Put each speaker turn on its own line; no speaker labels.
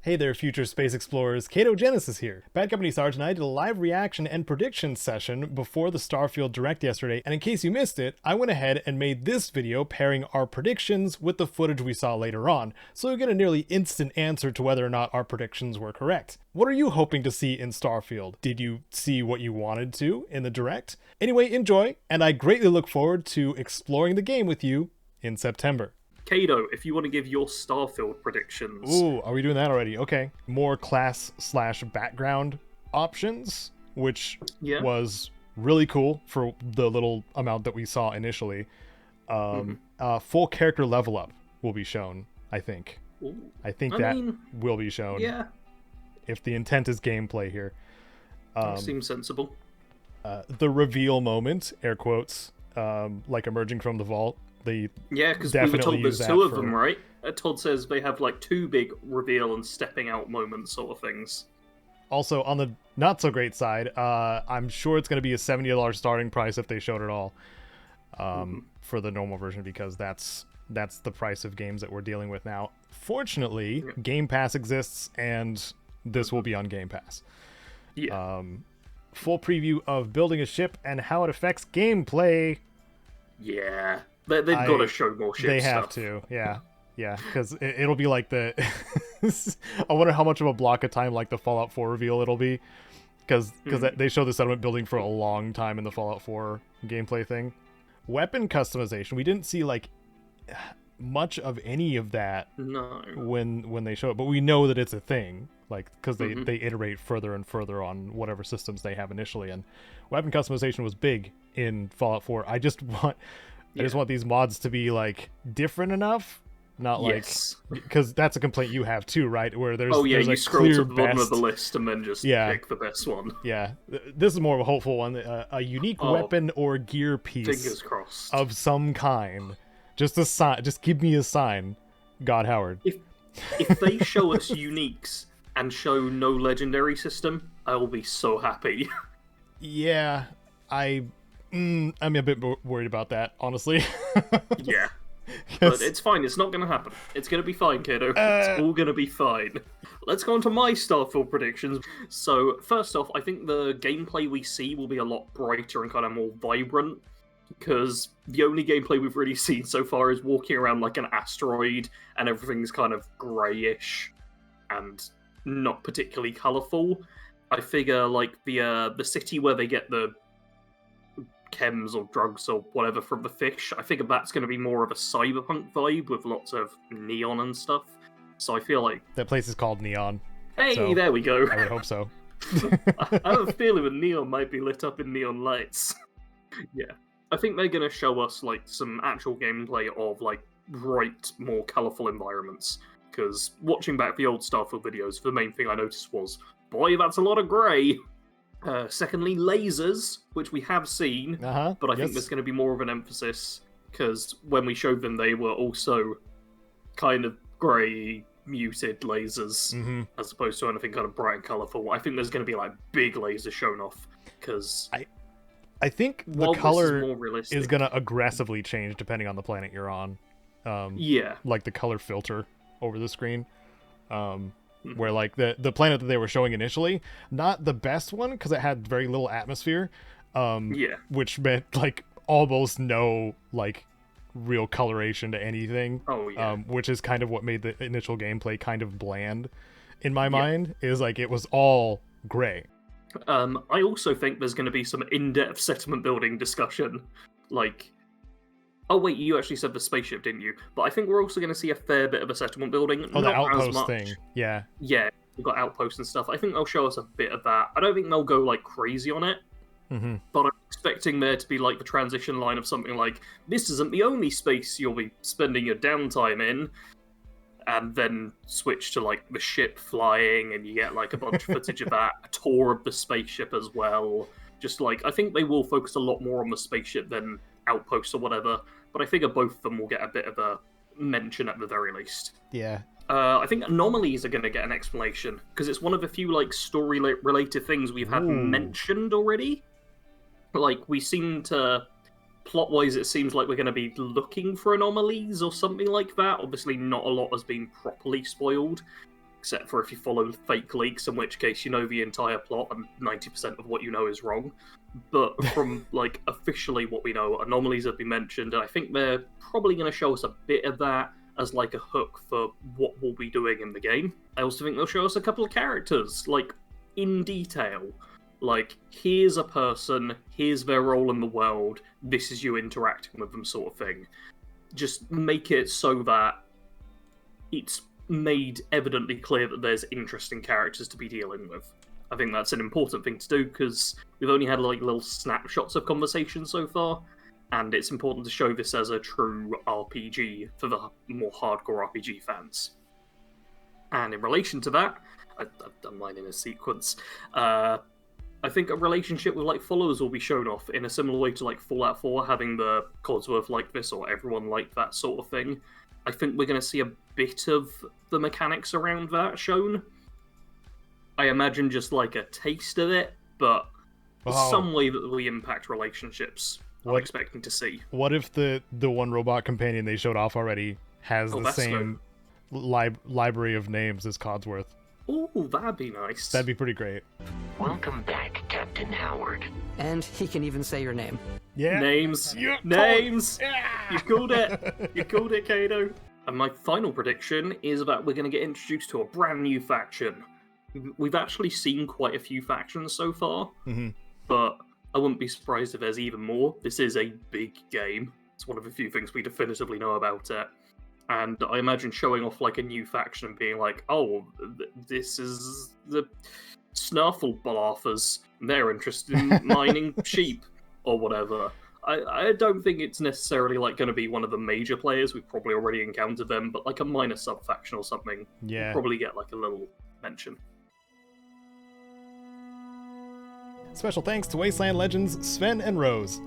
Hey there, future space explorers. Kato Genesis here. Bad Company Sarge and I did a live reaction and prediction session before the Starfield Direct yesterday, and in case you missed it, I went ahead and made this video pairing our predictions with the footage we saw later on, so you get a nearly instant answer to whether or not our predictions were correct. What are you hoping to see in Starfield? Did you see what you wanted to in the Direct? Anyway, enjoy, and I greatly look forward to exploring the game with you in September.
Kato, if you want to give your Starfield predictions.
Ooh, are we doing that already? Okay. More class/background options, which
Yeah.
was really cool for the little amount that we saw initially. Full character level up will be shown, I think.
Ooh.
I think
I
that
mean,
will be shown.
Yeah,
If the intent is gameplay here.
that seems sensible.
The reveal moment, air quotes, like emerging from the vault. They
Yeah, because we were
definitely
told there's
use
two
that
of them, right? Todd says they have like two big reveal and stepping out moments sort of things.
Also, on the not so great side, I'm sure it's going to be a $70 starting price if they showed it all for the normal version, because that's the price of games that we're dealing with now. Fortunately, Game Pass exists, and this will be on Game Pass.
Yeah.
Full preview of building a ship and how it affects gameplay.
Yeah. They've got to show more ship
They
stuff.
have to, yeah. Yeah, because it'll be like the... I wonder how much of a block of time like the Fallout 4 reveal it'll be. Because they show the settlement building for a long time in the Fallout 4 gameplay thing. Weapon customization. We didn't see like much of any of that when they show it. But we know that it's a thing. Like, because they iterate further and further on whatever systems they have initially. And weapon customization was big in Fallout 4. I just want these mods to be like different enough, not like, because that's a complaint you have too, right? Where there's
you
a
scroll
clear
to the bottom of
best.
the list and then just pick the best one.
Yeah, this is more of a hopeful one. A unique weapon or gear piece,
fingers crossed,
of some kind. Just a sign. Just give me a sign, God Howard.
If they show us uniques and show no legendary system, I will be so happy.
Yeah, I'm a bit worried about that, honestly.
Yeah. But it's fine, it's not going to happen. It's going to be fine, kiddo. It's all going to be fine. Let's go on to my Starfield predictions. So, first off, I think the gameplay we see will be a lot brighter and kind of more vibrant, because the only gameplay we've really seen so far is walking around like an asteroid, and everything's kind of greyish and not particularly colourful. I figure, like, the city where they get the chems or drugs or whatever from the fish, I figure that's going to be more of a cyberpunk vibe with lots of neon and stuff. So I feel like...
That place is called Neon.
Hey,
so
there we go.
I would hope so.
I have a feeling the neon might be lit up in neon lights. Yeah. I think they're going to show us, like, some actual gameplay of, like, bright, more colourful environments. Because watching back the old Starfield videos, the main thing I noticed was, boy, that's a lot of grey. Secondly, lasers, which we have seen, but I think there's going to be more of an emphasis, because when we showed them, they were also kind of grey, muted lasers, as opposed to anything kind of bright and colourful. I think there's going to be, like, big lasers shown off, because...
I think the color
is
going to aggressively change depending on the planet you're on. Like the color filter over the screen. Where, like, the planet that they were showing initially, not the best one, because it had very little atmosphere, which meant, like, almost no, like, real coloration to anything, which is kind of what made the initial gameplay kind of bland, in my mind, is, like, it was all gray.
I also think there's going to be some in-depth settlement building discussion, like... Oh, wait, you actually said the spaceship, didn't you? But I think we're also going to see a fair bit of a settlement building.
Oh,
not
the outpost
as much.
thing. Yeah.
Yeah, we've got outposts and stuff. I think they'll show us a bit of that. I don't think they'll go, like, crazy on it. But I'm expecting there to be, like, the transition line of something like, this isn't the only space you'll be spending your downtime in. And then switch to, like, the ship flying, and you get, like, a bunch of footage of that. A tour of the spaceship as well. Just, like, I think they will focus a lot more on the spaceship than outposts or whatever. But I figure both of them will get a bit of a mention at the very least.
Yeah.
I think anomalies are going to get an explanation, because it's one of the few, like, story-related things we've had mentioned already. Like, we seem to... Plot-wise, it seems like we're going to be looking for anomalies or something like that. Obviously, not a lot has been properly spoiled. except for if you follow fake leaks, in which case you know the entire plot and 90% of what you know is wrong. But from like officially what we know, anomalies have been mentioned, and I think they're probably going to show us a bit of that as like a hook for what we'll be doing in the game. I also think they'll show us a couple of characters, like in detail. Like, here's a person, here's their role in the world, this is you interacting with them, sort of thing. Just make it so that it's made evidently clear that there's interesting characters to be dealing with. I think that's an important thing to do, because we've only had like little snapshots of conversations so far, and it's important to show this as a true RPG for the more hardcore RPG fans. And in relation to that, I've done mine in a sequence. I think a relationship with like followers will be shown off in a similar way to like Fallout 4 having the Codsworth like this or everyone like that sort of thing. I think we're going to see a bit of the mechanics around that shown. I imagine just like a taste of it, but some way that we impact relationships. I'm expecting to see.
What if the one robot companion they showed off already has the
Vasco.
same library of names as Codsworth?
Oh, that'd be nice.
That'd be pretty great.
Welcome back, Captain Howard.
And he can even say your name.
Yeah.
Names. Names. You called it. You called it, Kato. And my final prediction is that we're going to get introduced to a brand new faction. We've actually seen quite a few factions so far, but I wouldn't be surprised if there's even more. This is a big game. It's one of the few things we definitively know about it. And I imagine showing off like a new faction and being like, oh, this is the Snarflebarfers. They're interested in mining sheep or whatever. I don't think it's necessarily like going to be one of the major players. We've probably already encountered them, but like a minor sub-faction or something.
Yeah.
We'll probably get like a little mention.
Special thanks to Wasteland Legends, Sven and Rose.